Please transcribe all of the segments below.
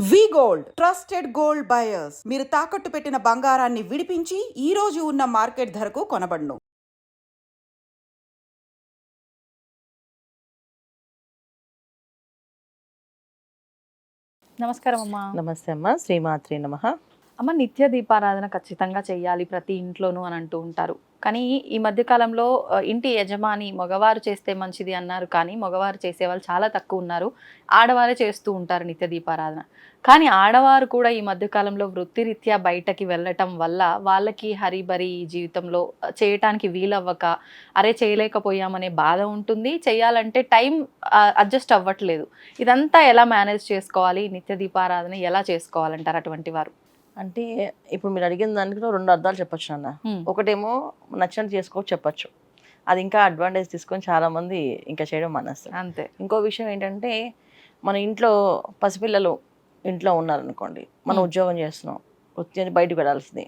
వి gold trusted gold buyers మీరు తాకట్టు పెట్టిన బంగారాన్ని విడిపించి ఈ రోజు ఉన్న మార్కెట్ ధరకు కొనబడును. నమస్కారం అమ్మా. నమస్తే అమ్మ. శ్రీమాత్రి నమః. అమ్మ, నిత్య దీపారాధన ఖచ్చితంగా చేయాలి ప్రతి ఇంట్లోనూ అని అంటూ ఉంటారు. కానీ ఈ మధ్య కాలంలో ఇంటి యజమాని మగవారు చేస్తే మంచిది అన్నారు, కానీ మగవారు చేసేవాళ్ళు చాలా తక్కువ ఉన్నారు. ఆడవారే చేస్తూ ఉంటారు నిత్య దీపారాధన. కానీ ఆడవారు కూడా ఈ మధ్య కాలంలో వృత్తిరీత్యా బయటకి వెళ్ళటం వల్ల వాళ్ళకి హరిబరి జీవితంలో చేయటానికి వీలవ్వక అరే చేయలేకపోయామనే బాధ ఉంటుంది. చేయాలంటే టైం అడ్జస్ట్ అవ్వట్లేదు. ఇదంతా ఎలా మేనేజ్ చేసుకోవాలి? నిత్య దీపారాధన ఎలా చేసుకోవాలంటారు అటువంటి వారు? అంటే ఇప్పుడు మీరు అడిగిన దాంట్లో రెండు అర్థాలు చెప్పొచ్చు నాన్న. ఒకటేమో నచ్చినట్టు చేసుకోవచ్చు చెప్పొచ్చు, అది ఇంకా అడ్వాంటేజ్ తీసుకొని చాలా మంది ఇంకా చేయడం మానేస్తారు. అంతే. ఇంకో విషయం ఏంటంటే, మన ఇంట్లో పసిపిల్లలు ఇంట్లో ఉన్నారనుకోండి, మనం ఉద్యోగం చేస్తున్నాం, వృత్తి బయటకు వెళ్ళాల్సింది,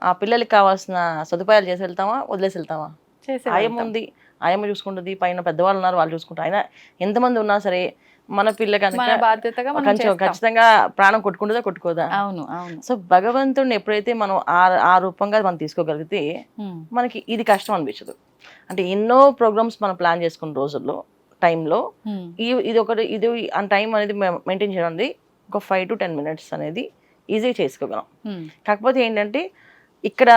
ఆ పిల్లలకి కావాల్సిన సదుపాయాలు చేసి వెళ్తామా, వదిలేసి వెళ్తామా? ఆయమ్మ ఉంది, ఆయమ్మ చూసుకుంటుంది, పైన పెద్దవాళ్ళు ఉన్నారు, వాళ్ళు చూసుకుంటారు. అయినా ఎంతమంది ఉన్నా సరే మన పిల్ల కనుక ఖచ్చితంగా ప్రాణం కొట్టుకుంటుందా కొట్టుకోదా? అవును అవును. సో భగవంతుడిని ఎప్పుడైతే మనం ఆ రూపంగా మనం తీసుకోగలిగితే మనకి ఇది కష్టం అనిపించదు. అంటే ఎన్నో ప్రోగ్రామ్స్ మనం ప్లాన్ చేసుకున్న రోజుల్లో టైంలో ఇది ఆ టైం అనేది మెయింటైన్ చేయడం అనేది ఒక 5 to 10 minutes అనేది ఈజీగా చేసుకోగలం. కాకపోతే ఏంటంటే ఇక్కడ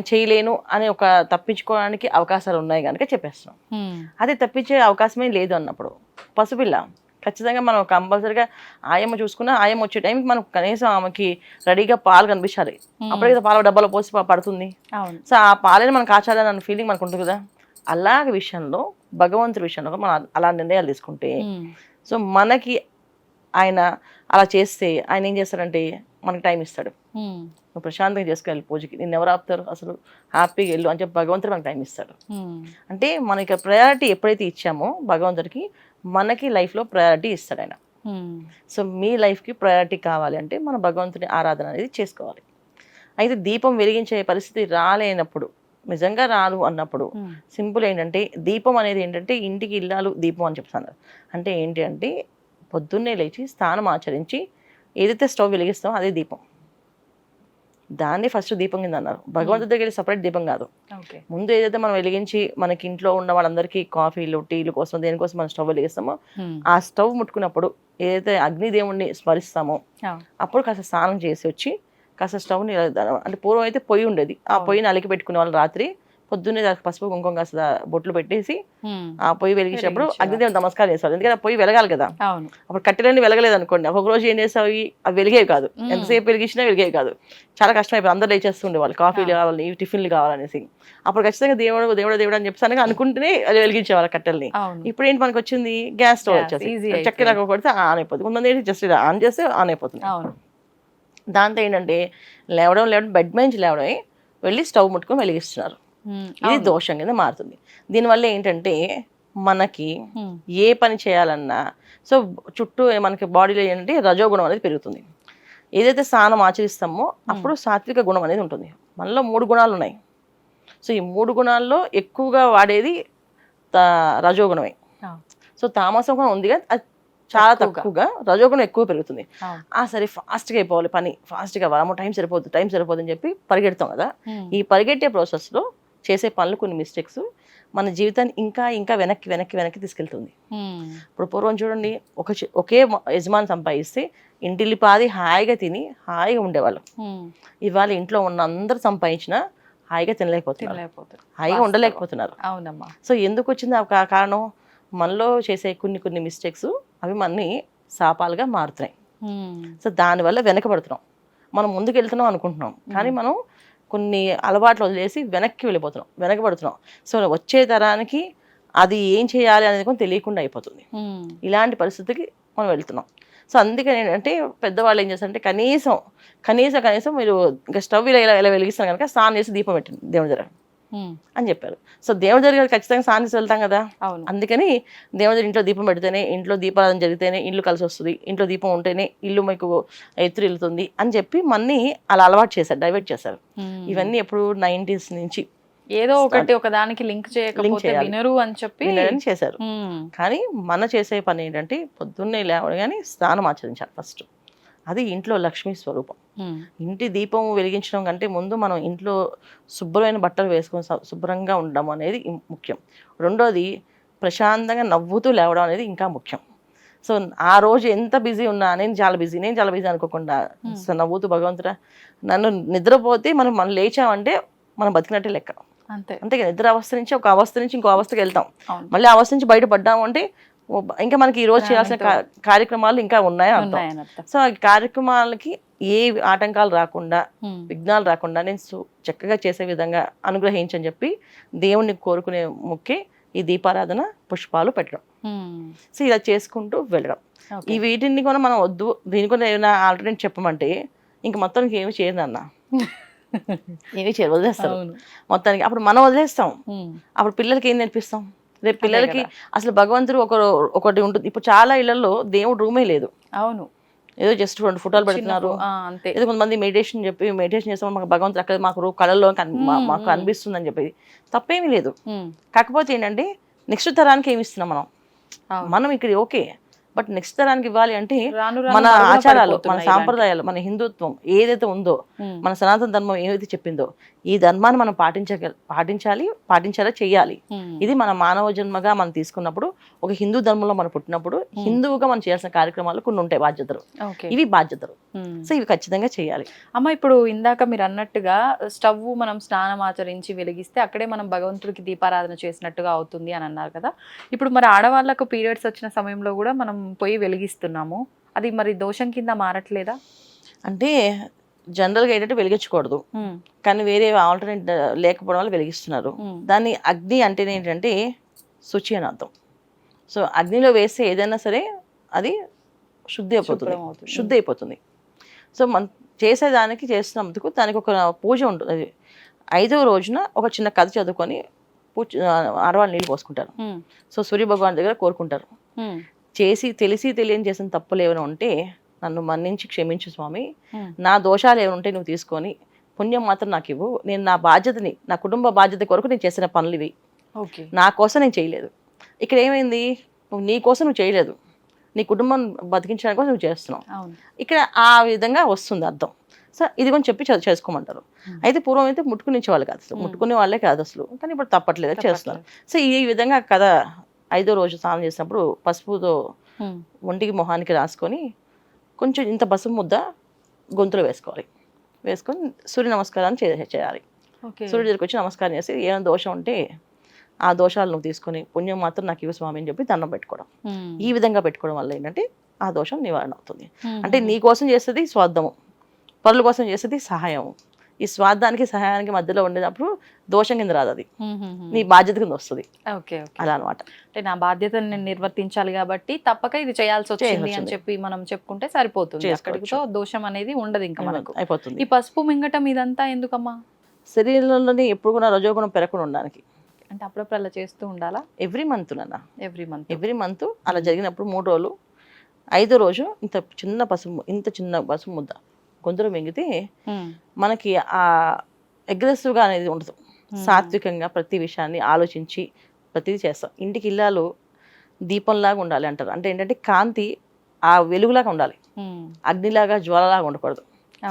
చేయలేను అని ఒక తప్పించుకోవడానికి అవకాశాలు ఉన్నాయి కనుక చెప్పేస్తున్నాం. అదే తప్పించే అవకాశమే లేదు అన్నప్పుడు పసిపిల్ల ఖచ్చితంగా మనం కంపల్సరీగా ఆయమ్మ చూసుకున్నా, ఆయమ్మ వచ్చే టైంకి మనం కనీసం ఆమెకి రెడీగా పాలు కనిపించాలి. అప్పటికే పాల డబ్బాలో పోసి పడుతుంది. సో ఆ పాలని మనం కాచాలని అన్న ఫీలింగ్ మనకు ఉంటుంది కదా. అలాగే విషయంలో భగవంతుడి విషయంలో మనం అలా నిర్ణయాలు తీసుకుంటే, సో మనకి ఆయన అలా చేస్తే ఆయన ఏం చేస్తాడంటే మనకి టైం ఇస్తాడు. నువ్వు ప్రశాంతంగా చేసుకెళ్ళి పూజకి, నిన్ను ఎవరు ఆపుతారు, అసలు హ్యాపీగా వెళ్ళు అని చెప్పి భగవంతుడు మనకి టైం ఇస్తాడు. అంటే మనకి ప్రయారిటీ ఎప్పుడైతే ఇచ్చామో భగవంతుడికి, మనకి లైఫ్లో ప్రయారిటీ ఇస్తాడు ఆయన. సో మీ లైఫ్కి ప్రయారిటీ కావాలి అంటే మన భగవంతుని ఆరాధన అనేది చేసుకోవాలి. అయితే దీపం వెలిగించే పరిస్థితి రాలేనప్పుడు, నిజంగా రాదు అన్నప్పుడు సింపుల్ ఏంటంటే, దీపం అనేది ఏంటంటే ఇంటికి ఇల్లాలు దీపం అని చెప్తాను. అంటే ఏంటి అంటే, పొద్దున్నే లేచి స్నానం ఆచరించి ఏదైతే స్టవ్ వెలిగిస్తామో అదే దీపం. దాన్ని ఫస్ట్ దీపం కింద అన్నారు. భగవంతుడి దగ్గర సపరేట్ దీపం కాదు. ముందు ఏదైతే మనం వెలిగించి మనకి ఇంట్లో ఉన్న వాళ్ళందరికీ కాఫీలు టీలు కోసం దేనికోసం మనం స్టవ్ వెలిగిస్తామో, ఆ స్టవ్ ముట్టుకున్నప్పుడు ఏదైతే అగ్నిదేవుణ్ణి స్మరిస్తామో అప్పుడు కాస్త స్నానం చేసి వచ్చి కాస్త స్టవ్ని, అంటే పూర్వం అయితే పొయ్యి ఉండేది, ఆ పొయ్యిని అలికి పెట్టుకునే వాళ్ళు రాత్రి పొద్దున్నే పసుపు కుంకుమ కాస్త బొట్లు పెట్టేసి ఆ పొయ్యి వెలిగించినప్పుడు అగ్నిదేవుని నమస్కారం చేస్తారు. ఎందుకంటే ఆ పొయ్యి వెలగాలి కదా. అప్పుడు కట్టెలన్నీ వెలగలేదు అనుకోండి, ఒక రోజు ఏం చేస్తావు, అవి వెలిగేవి కాదు. ఎంతసేపు వెలిగించినా వెలిగేవి కాదు, చాలా కష్టం అయిపోయి అందరూ లేచేస్తుండే వాళ్ళు, కాఫీలు కావాలి, టిఫిన్లు కావాలనేసి. అప్పుడు ఖచ్చితంగా దేవుడు దేవుడు దేవుడు అని చెప్పి అనుకుంటేనే అది వెలిగించేవాళ్ళు కట్టెల్ని. ఇప్పుడు ఏంటి మనకు వచ్చింది, గ్యాస్ స్టవ్ వచ్చేసి చక్కెర కొడితే ఆన్ అయిపోతుంది. కొంతమంది జస్ట్ ఆన్ చేస్తే ఆన్ అయిపోతుంది. దాంతో ఏంటంటే లేవడం బెడ్ నుంచి లేవడం వెళ్ళి స్టవ్ ముట్టుకొని వెలిగిస్తున్నారు. ఇది దోషం కింద మారుతుంది. దీనివల్ల ఏంటంటే మనకి ఏ పని చేయాలన్నా, సో చుట్టూ మనకి బాడీలో ఏంటంటే రజోగుణం అనేది పెరుగుతుంది. ఏదైతే స్నానం ఆచరిస్తామో అప్పుడు సాత్విక గుణం అనేది ఉంటుంది. మనలో 3 గుణాలు ఉన్నాయి. సో ఈ 3 గుణాల్లో ఎక్కువగా వాడేది రజోగుణమే. సో తామసం గుణం ఉంది కదా, అది చాలా తక్కువగా, రజోగుణం ఎక్కువ పెరుగుతుంది. సరే ఫాస్ట్గా అయిపోవాలి పని, ఫాస్ట్గా అవ్వాలి, టైం సరిపోదు అని చెప్పి పరిగెడతాం కదా. ఈ పరిగెట్టే ప్రాసెస్లో చేసే పనులు కొన్ని మిస్టేక్స్ మన జీవితాన్ని ఇంకా ఇంకా వెనక్కి తీసుకెళ్తుంది. ఇప్పుడు పూర్వం చూడండి, ఒకే యజమాని సంపాదిస్తే ఇంటిల్లిపాది హాయిగా తిని హాయిగా ఉండేవాళ్ళు. ఇవాళ ఇంట్లో ఉన్న అందరూ సంపాదించినా హాయిగా తినలేకపోతున్నారు, హాయిగా ఉండలేకపోతున్నారు. అవునమ్మా. సో ఎందుకు వచ్చింది ఆ కారణం? మనలో చేసే కొన్ని మిస్టేక్స్ అవి మనని శాపాలుగా మారుతున్నాయి. సో దానివల్ల వెనకబడుతున్నాం. మనం ముందుకు వెళ్తున్నాం అనుకుంటున్నాం, కానీ మనం కొన్ని అలవాట్లు వదిలేసి వెనకబడుతున్నాం. సో వచ్చే తరానికి అది ఏం చేయాలి అనేది కూడా తెలియకుండా అయిపోతుంది. ఇలాంటి పరిస్థితికి మనం వెళ్తున్నాం. సో అందుకని ఏంటంటే పెద్దవాళ్ళు ఏం చేస్తారంటే కనీసం మీరు ఇంకా స్టవ్ ఇలా వెలిగిస్తాం కనుక స్నానం చేసి దీపం పెట్టండి దేవుడి దగ్గర అని చెప్పారు. సో దేవుడి దగ్గర ఖచ్చితంగా స్నానం చేసి వెళ్తాం కదా. అందుకని దేవుడి దగ్గర ఇంట్లో దీపం పెడితేనే, ఇంట్లో దీపారాధన జరిగితేనే ఇల్లు కలిసి వస్తుంది, ఇంట్లో దీపం ఉంటేనే ఇల్లు మీకు ఎత్తురు వెళ్తుంది అని చెప్పి మన్ని అలా అలవాటు చేశారు, డైవర్ట్ చేశారు. ఇవన్నీ ఎప్పుడు 90s నుంచి ఏదో ఒక దానికి లింక్ చేయకపోతే వినరు అని చెప్పి చేశారు. కానీ మన చేసే పని ఏంటంటే పొద్దున్నే లేవగానే స్నానం ఆచరించాలి ఫస్ట్. అది ఇంట్లో లక్ష్మీ స్వరూపం. ఇంటి దీపం వెలిగించడం కంటే ముందు మనం ఇంట్లో శుభ్రమైన బట్టలు వేసుకొని శుభ్రంగా ఉండడం అనేది ముఖ్యం. రెండోది ప్రశాంతంగా నవ్వుతూ లేవడం అనేది ఇంకా ముఖ్యం. సో ఆ రోజు ఎంత బిజీ ఉన్నా నేను చాలా బిజీ అనుకోకుండా నవ్వుతూ భగవంతుడా నన్ను నిద్రపోతే మనం లేచామంటే మనం బతికినట్టే లెక్క. అంటే నిద్ర అవస్థ నుంచి ఒక అవస్థ నుంచి ఇంకో అవస్థకి వెళ్తాం, మళ్ళీ అవస్థ నుంచి బయటపడ్డాము అంటే ఇంకా మనకి ఈ రోజు చేయాల్సిన కార్యక్రమాలు ఇంకా ఉన్నాయని అర్థం. సో ఆ కార్యక్రమాలకి ఏ ఆటంకాలు రాకుండా విఘ్నాలు రాకుండా నేను చక్కగా చేసే విధంగా అనుగ్రహించని చెప్పి దేవుణ్ణి కోరుకునే ముఖ్య ఈ దీపారాధన, పుష్పాలు పెట్టడం. సో ఇలా చేసుకుంటూ వెళ్ళడం. ఈ వీటిని కూడా మనం వద్దు, దీని కూడా ఏమైనా ఆల్టర్నేట్ చెప్పమంటే ఇంక మొత్తానికి ఏమి చేయదు అన్న, ఏమి చేయరు, వదిలేస్తారు మొత్తానికి. అప్పుడు మనం వదిలేస్తాం, అప్పుడు పిల్లలకి ఏం నేర్పిస్తాం? రేపు పిల్లలకి అసలు భగవంతుడు ఒకటి ఉంటుంది. ఇప్పుడు చాలా ఇళ్లలో దేవుడు రూమే లేదు. అవును, ఏదో జస్ట్ 2 ఫోటోలు పెడుతున్నారు. ఏదో కొంతమంది మెడిటేషన్ చేస్తాం, మాకు భగవంతుడు అక్కడ మాకు కళల్లో మాకు అనిపిస్తుంది అని చెప్పేది తప్పేమీ లేదు. కాకపోతే ఏంటంటే నెక్స్ట్ తరానికి ఏమి ఇస్తున్నాం మనం ఇక్కడ ఓకే, బట్ నెక్స్ట్ తరానికి ఇవ్వాలి అంటే మన ఆచారాలు, మన సాంప్రదాయాలు, మన హిందుత్వం ఏదైతే ఉందో, మన సనాతన ధర్మం ఏదైతే చెప్పిందో ఈ ధర్మాన్ని మనం పాటించాలా చెయ్యాలి. ఇది మన మానవ జన్మగా మనం తీసుకున్నప్పుడు, ఒక హిందూ ధర్మంలో మనం పుట్టినప్పుడు హిందువుగా మనం చేయాల్సిన కార్యక్రమాలు కొన్ని ఉంటాయి, బాధ్యతలు. ఇవి బాధ్యతలు, సో ఇవి ఖచ్చితంగా చేయాలి. అమ్మ, ఇప్పుడు ఇందాక మీరు అన్నట్టుగా స్టవ్ మనం స్నానం ఆచరించి వెలిగిస్తే అక్కడే మనం భగవంతుడికి దీపారాధన చేసినట్టుగా అవుతుంది అని అన్నారు కదా. ఇప్పుడు మరి ఆడవాళ్ళకు పీరియడ్స్ వచ్చిన సమయంలో కూడా మనం పొయ్యి వెలిగిస్తున్నాము, అది మరి దోషం కింద మారట్లేదా? అంటే జనరల్గా ఏంటంటే వెలిగించకూడదు, కానీ వేరే ఆల్టర్నేట్ లేకపోవడం వల్ల వెలిగిస్తున్నారు. దాన్ని అగ్ని అంటేనే ఏంటంటే శుచి అని అర్థం. సో అగ్నిలో వేస్తే ఏదైనా సరే అది శుద్ధి అయిపోతుంది. సో మనం చేసేదానికి చేస్తున్నందుకు దానికి ఒక పూజ ఉంటుంది. 5వ రోజున ఒక చిన్న కథ చదువుకొని ఆడవాళ్ళు నీళ్ళు పోసుకుంటారు. సో సూర్య భగవాన్ దగ్గర కోరుకుంటారు, తెలిసి తెలియని చేసిన తప్పులు ఏమైనా ఉంటే నన్ను మన్నించి క్షమించు స్వామి, నా దోషాలు ఏమైనా ఉంటే నువ్వు తీసుకొని పుణ్యం మాత్రం నాకు ఇవ్వు, నేను నా బాధ్యతని, నా కుటుంబ బాధ్యత కొరకు నేను చేసిన పనులు ఇవి, నా కోసం నేను చేయలేదు. ఇక్కడ ఏమైంది, నువ్వు నీ కోసం నువ్వు చేయలేదు, నీ కుటుంబం బతికించడానికి కోసం నువ్వు చేస్తున్నావు. ఇక్కడ ఆ విధంగా వస్తుంది అర్థం. సో ఇది కొంచెం చెప్పి చేసుకోమంటారు. అయితే పూర్వం అయితే ముట్టుకునేవాళ్ళు కాదు, అసలు ముట్టుకునే వాళ్ళే కాదు అసలు, కానీ ఇప్పుడు తప్పట్లేదు చేస్తున్నారు. సో ఈ విధంగా కథ 5వ రోజు స్నానం చేసినప్పుడు పసుపుతో ఒంటికి మొహానికి రాసుకొని కొంచెం ఇంత పసుపు ముద్ద గొంతులో వేసుకొని సూర్య నమస్కారాన్ని చేయాలి. సూర్యుడి దగ్గరికి వచ్చి నమస్కారం చేసి ఏమైనా దోషం ఉంటే ఆ దోషాలు నువ్వు తీసుకొని పుణ్యం మాత్రం నాకు ఇవ్వు స్వామి అని చెప్పి దండం పెట్టుకోవడం. ఈ విధంగా పెట్టుకోవడం వల్ల ఏంటంటే ఆ దోషం నివారణ అవుతుంది. అంటే నీ కోసం చేసేది స్వార్థము, పరుల కోసం చేసేది సహాయం. ఈ స్వార్థానికి సహాయానికి మధ్యలో ఉండేటప్పుడు దోషం కింద రాదు, అది నీ బాధ్యత కింద వస్తుంది. అలా అనమాట. అంటే నా బాధ్యతను నేను నిర్వర్తించాలి కాబట్టి తప్పక ఇది చేయాల్సి వచ్చింది అని చెప్పి మనం చెప్పుకుంటే సరిపోతుంది. అక్కడితో దోషం అనేది ఉండదు, ఇంకా మనకు అయిపోతుంది. ఈ పసుపు మింగటం ఇదంతా ఎందుకమ్మా? శరీరంలోని ఎప్పుడు కూడా రజోగుణం పెరగకుండా ఉండడానికి. అంటే అప్పుడప్పుడు అలా చేస్తూ ఉండాలా? ఎవ్రీ మంత్ అలా జరిగినప్పుడు 3 రోజులు 5వ రోజు ఇంత చిన్న పసుపు ముద్ద గొంతులో మింగితే మనకి ఆ అగ్రెసివ్గా అనేది ఉండదు. సాత్వికంగా ప్రతి విషయాన్ని ఆలోచించి ప్రతిదీ చేస్తాం. ఇంటికి ఇల్లాలు దీపంలాగా ఉండాలి అంటారు. అంటే ఏంటంటే కాంతి ఆ వెలుగులాగా ఉండాలి, అగ్నిలాగా జ్వాలలాగా ఉండకూడదు.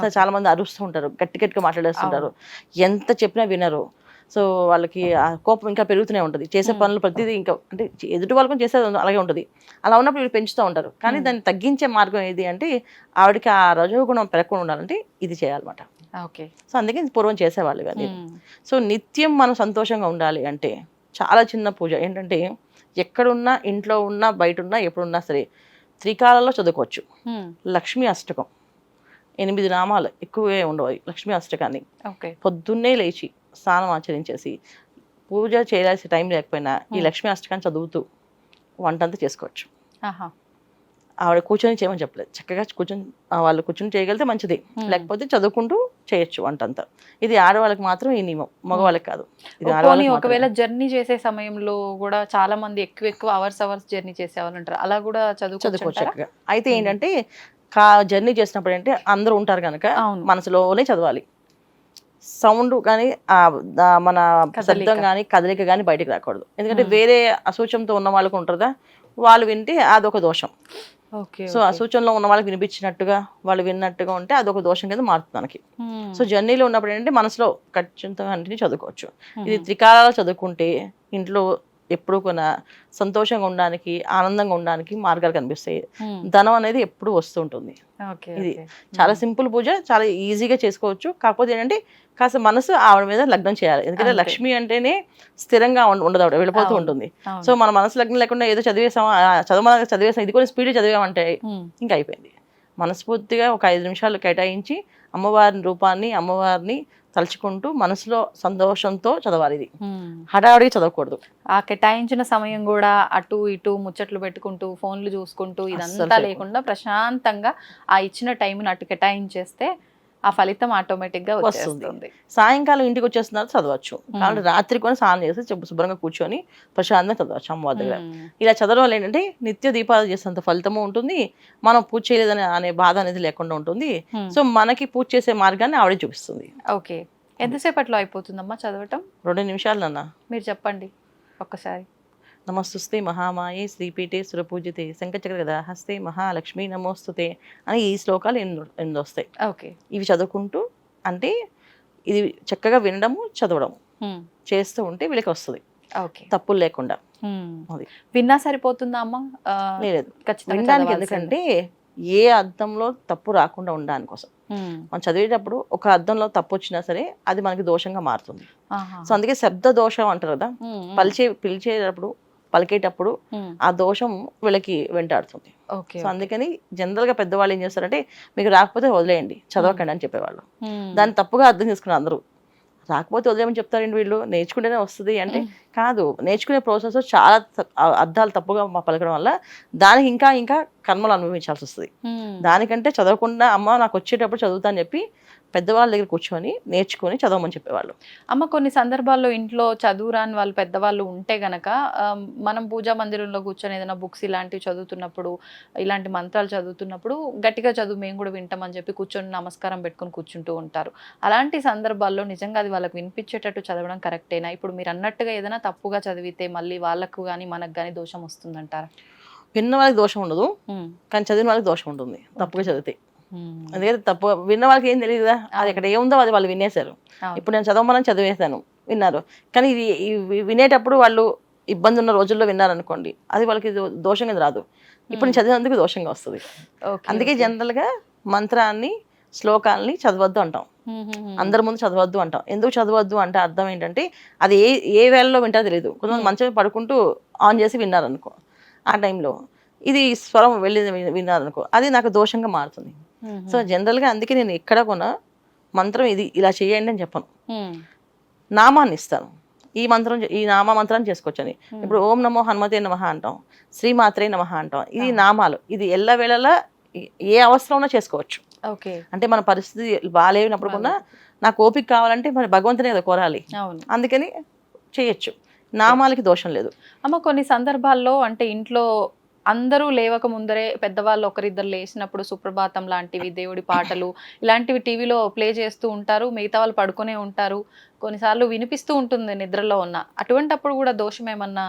సో చాలా మంది అరుస్తూ ఉంటారు, గట్టిగా మాట్లాడేస్తుంటారు, ఎంత చెప్పినా వినరు. సో వాళ్ళకి ఆ కోపం ఇంకా పెరుగుతూనే ఉంటుంది. చేసే పనులు ప్రతిదీ ఇంకా అంటే ఎదుటి వాళ్ళకి చేసేది అలాగే ఉంటుంది. అలా ఉన్నప్పుడు వీళ్ళు పెంచుతూ ఉంటారు. కానీ దాన్ని తగ్గించే మార్గం ఏది అంటే ఆవిడకి ఆ రజోగుణం పెరగకుండా ఉండాలంటే ఇది చేయాలన్నమాట. సో అందుకే పూర్వం చేసేవాళ్ళు కానీ. సో నిత్యం మనం సంతోషంగా ఉండాలి అంటే చాలా చిన్న పూజ ఏంటంటే ఎక్కడున్నా, ఇంట్లో ఉన్నా, బయట ఉన్నా, ఎప్పుడున్నా సరే త్రికాలలో చదువుకోవచ్చు. లక్ష్మీ అష్టకం 8 నామాలు, ఎక్కువే ఉండవు లక్ష్మీ అష్టకాన్ని. పొద్దున్నే లేచి స్నానం ఆచరించేసి పూజ చేయాల్సిన టైం లేకపోయినా ఈ లక్ష్మీ అష్టకాన్ని చదువుతూ వంటంతా చేసుకోవచ్చు. ఆవిడ కూర్చొని చేయమని చెప్పలేదు, చక్కగా వాళ్ళు కూర్చొని చేయగలిగితే మంచిది, లేకపోతే చదువుకుంటూ చేయొచ్చు వంటంతా. ఇది ఆడవాళ్ళకి మాత్రం ఈ నియమం, మగవాళ్ళకి కాదు. ఒకవేళ జర్నీ చేసే సమయంలో కూడా చాలా మంది ఎక్కువ అవర్స్ జర్నీ చేసే వాళ్ళు ఉంటారు, అలా కూడా చదువుకోవచ్చు చక్కగా. అయితే ఏంటంటే జర్నీ చేసినప్పుడు అంటే అందరూ ఉంటారు కనుక మనసులోనే చదవాలి. సౌండ్ కానీ మన శబ్దం కానీ కదలిక కానీ బయటకు రాకూడదు. ఎందుకంటే వేరే అసూచంతో ఉన్న వాళ్ళకు ఉంటుందా, వాళ్ళు వింటే అదొక దోషం. ఓకే. సో ఆ సూచనలో ఉన్న వాళ్ళకి వినిపించినట్టుగా వాళ్ళు విన్నట్టుగా ఉంటే అదొక దోషం కింద మారుతుంది మనకి. సో జర్నీలో ఉన్నప్పుడు ఏంటంటే మనసులో ఖచ్చితంగా అన్నిటిని చదువుకోవచ్చు. ఇది త్రికాలాలు చదువుకుంటే ఇంట్లో ఎప్పుడు కూడా సంతోషంగా ఉండడానికి, ఆనందంగా ఉండడానికి మార్గాలు కనిపిస్తాయి. ధనం అనేది ఎప్పుడు వస్తూ ఉంటుంది. ఇది చాలా సింపుల్ పూజ, చాలా ఈజీగా చేసుకోవచ్చు. కాకపోతే ఏంటంటే కాస్త మనసు ఆవిడ మీద లగ్నం చేయాలి. ఎందుకంటే లక్ష్మి అంటేనే స్థిరంగా ఉండదు, ఆవిడ వెళ్ళిపోతూ ఉంటుంది. సో మన మనసు లగ్నం లేకుండా ఏదో చదివేసాం, చదివేసాం, ఇది కూడా స్పీడ్ చదివామంటే ఇంకా అయిపోయింది. మనస్ఫూర్తిగా ఒక 5 నిమిషాలు కేటాయించి అమ్మవారి రూపాన్ని, అమ్మవారిని తలుచుకుంటూ మనసులో సంతోషంతో చదవాలి. ఇది హడావుడిగా చదవకూడదు. ఆ కేటాయించిన సమయం కూడా అటు ఇటు ముచ్చట్లు పెట్టుకుంటూ ఫోన్లు చూసుకుంటూ ఇదంతా లేకుండా ప్రశాంతంగా ఆ ఇచ్చిన టైంని అటు కేటాయించేస్తే ఆ ఫలితం ఆటోమేటిక్ గా వస్తుంది. సాయంకాలం ఇంటికి వచ్చేస్తున్నారు చదవచ్చు. కాబట్టి రాత్రి కూడా స్నానం చేసి శుభ్రంగా కూర్చొని ప్రశాంతంగా చదవచ్చు అమ్మవారి దగ్గర. ఇలా చదవడం వల్ల ఏంటంటే నిత్య దీపాలు చేసేంత ఫలితము ఉంటుంది, మనం పూజ చేయలేదని అనే బాధ అనేది లేకుండా ఉంటుంది. సో మనకి పూజ చేసే మార్గాన్ని ఆవిడే చూపిస్తుంది. ఓకే. ఎంతసేపట్లో అయిపోతుందమ్మా చదవటం? 2 నిమిషాలు అన్న. మీరు చెప్పండి ఒక్కసారి. నమస్తుస్తే మహామాయే శ్రీపీఠే సురపూజితే శంఖచక్ర గదా హస్తే మహాలక్ష్మి నమోస్తుతే అని ఈ శ్లోకాలు ఎన్ని వస్తాయి. ఓకే. ఇవి చదువుకుంటూ అంటే ఇది చక్కగా వినడము చదవడము చేస్తూ ఉంటే వీళ్ళకి వస్తుంది, తప్పులు లేకుండా. అది విన్నా సరిపోతుందా అమ్మా? లేదు, వినడానికి. ఎందుకంటే ఏ అర్థంలో తప్పు రాకుండా ఉండడానికి కోసం మనం చదివేటప్పుడు ఒక అర్థంలో తప్పు వచ్చినా సరే అది మనకి దోషంగా మారుతుంది. సో అందుకే శబ్ద దోషం అంటారు కదా, పిలిచేటప్పుడు పలికేటప్పుడు ఆ దోషం వీళ్ళకి వెంటాడుతుంది. సో అందుకని జనరల్ గా పెద్దవాళ్ళు ఏం చేస్తారంటే మీకు రాకపోతే వదిలేయండి, చదవకండి అని చెప్పేవాళ్ళు. దాన్ని తప్పుగా అర్థం చేసుకున్నారు అందరూ. రాకపోతే వదిలేమని చెప్తారండి వీళ్ళు, నేర్చుకుంటేనే వస్తుంది అంటే కాదు. నేర్చుకునే ప్రాసెస్ చాలా అర్థాలు తప్పుగా పలకడం వల్ల దానికి ఇంకా ఇంకా కర్మలు అనుభవించాల్సి వస్తుంది. దానికంటే చదవకుండా అమ్మ నాకు వచ్చేటప్పుడు చదువుతా అని చెప్పి పెద్దవాళ్ళ దగ్గర కూర్చొని నేర్చుకొని చదవమని చెప్పేవాళ్ళు. అమ్మ కొన్ని సందర్భాల్లో ఇంట్లో చదువురాని వాళ్ళు పెద్దవాళ్ళు ఉంటే గనక మనం పూజా మందిరంలో కూర్చొని ఏదైనా బుక్స్ ఇలాంటివి చదువుతున్నప్పుడు, ఇలాంటి మంత్రాలు చదువుతున్నప్పుడు గట్టిగా చదువు మేము కూడా వింటామని చెప్పి కూర్చొని నమస్కారం పెట్టుకొని కూర్చుంటూ ఉంటారు. అలాంటి సందర్భాల్లో నిజంగా అది వాళ్ళకి వినిపించేటట్టు చదవడం కరెక్టేనా? ఇప్పుడు మీరు అన్నట్టుగా ఏదైనా తప్పుగా చదివితే మళ్ళీ వాళ్ళకు కానీ మనకు కానీ దోషం వస్తుందంటారా? విన్న వాళ్ళకి దోషం ఉండదు, కానీ చదివిన వాళ్ళకి దోషం ఉంటుంది తప్పుగా చదివితే. అందుకని తప్పు విన్న వాళ్ళకి ఏం తెలియదు కదా, అది ఇక్కడ ఏముందో అది వాళ్ళు వినేశారు. ఇప్పుడు నేను చదవమని చదివేశాను, విన్నారు. కానీ ఇది వినేటప్పుడు వాళ్ళు ఇబ్బంది ఉన్న రోజుల్లో విన్నారనుకోండి, అది వాళ్ళకి దోషం కింద రాదు. ఇప్పుడు నేను చదివినందుకు దోషంగా వస్తుంది. అందుకే జనరల్ గా మంత్రాన్ని, శ్లోకాలని చదవద్దు అంటాం, అందరి ముందు చదవద్దు అంటాం. ఎందుకు చదవద్దు అంటే అర్థం ఏంటంటే అది ఏ వేళలో వింటారో తెలియదు. కొంతమంది మంచం పడుకుంటూ ఆన్ చేసి విన్నారనుకో, ఆ టైంలో ఇది స్వరం వెళ్ళి విన్నారనుకో, అది నాకు దోషంగా మారుతుంది. సో జనరల్ గా అందుకే నేను ఎక్కడ కొన్నా మంత్రం ఇది ఇలా చేయండి అని చెప్పను, నామాన్ని ఇస్తాను. ఈ నామ మంత్రాన్ని చేసుకోవచ్చని. ఇప్పుడు ఓం నమో హనుమతే నమః అంటాం, శ్రీమాత్రే నమః అంటాం. ఇది నామాలు, ఇది ఎల్లవేళలా ఏ అవసరంలో చేసుకోవచ్చు. అంటే మన పరిస్థితి బాగాలేనప్పుడు కూడా నాకు ఓపిక కావాలంటే మరి భగవంతునే కదా కోరాలి, అందుకని చేయొచ్చు. నామాలకి దోషం లేదు. అమ్మ కొన్ని సందర్భాల్లో అంటే ఇంట్లో అందరూ లేవక ముందరే పెద్దవాళ్ళు ఒకరిద్దరు లేచినప్పుడు సుప్రభాతం లాంటివి, దేవుడి పాటలు ఇలాంటివి టీవీలో ప్లే చేస్తూ ఉంటారు, మిగతా వాళ్ళు పడుకునే ఉంటారు, కొన్నిసార్లు వినిపిస్తూ ఉంటుంది నిద్రలో ఉన్న. అటువంటప్పుడు కూడా దోషం ఏమన్నా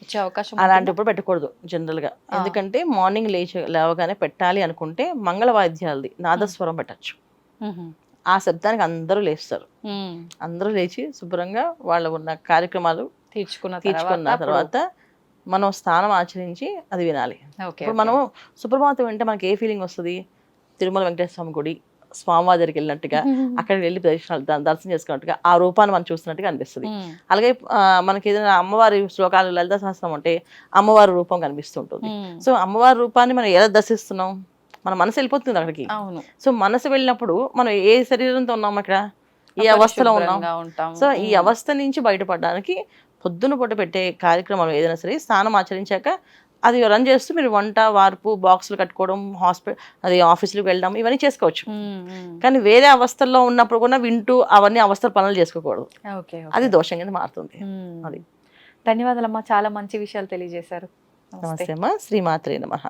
వచ్చే అవకాశం? అలాంటప్పుడు పెట్టకూడదు జనరల్ గా. ఎందుకంటే మార్నింగ్ లేవగానే పెట్టాలి అనుకుంటే మంగళ వాయిద్యాలది నాదస్వరం పెట్టచ్చు. ఆ శబ్దానికి అందరూ లేస్తారు, అందరూ లేచి శుభ్రంగా వాళ్ళ ఉన్న కార్యక్రమాలు తీర్చుకున్న తర్వాత మనం స్నానం ఆచరించి అది వినాలి. ఇప్పుడు మనం సుప్రభాతం వింటే మనకి ఏ ఫీలింగ్ వస్తుంది? తిరుమల వెంకటేశ్వర స్వామి గుడి, స్వామివారి దగ్గరికి వెళ్ళినట్టుగా, అక్కడికి వెళ్ళి దర్శనం చేసుకున్నట్టుగా, ఆ రూపాన్ని మనం చూస్తున్నట్టుగా అనిపిస్తుంది. అలాగే మనకి ఏదైనా అమ్మవారి శ్లోకాలు, లలిత సహస్రం ఉంటే అమ్మవారి రూపం కనిపిస్తుంటుంది. సో అమ్మవారి రూపాన్ని మనం ఎలా దర్శిస్తున్నాం? మన మనసు వెళ్ళిపోతుంది అక్కడికి. సో మనసు వెళ్ళినప్పుడు మనం ఏ శరీరంతో ఉన్నాం, అక్కడ ఏ అవస్థలో ఉన్నాం. సో ఈ అవస్థ నుంచి బయటపడడానికి పొద్దున పూట పెట్టే కార్యక్రమం ఏదైనా సరే స్నానం ఆచరించాక అది రన్ చేస్తూ మీరు వంట, వార్పు, బాక్సులు కట్టుకోవడం, అది ఆఫీసులకు వెళ్ళడం ఇవన్నీ చేసుకోవచ్చు. కానీ వేరే అవస్థల్లో ఉన్నప్పుడు కూడా వింటూ అవన్నీ అవస్థల పనులు చేసుకోకూడదు, అది దోషం కింద మారుతుంది. అది. ధన్యవాదాలమ్మా, చాలా మంచి విషయాలు తెలియజేశారు. నమస్తే అమ్మా. శ్రీమాత్రే నమః.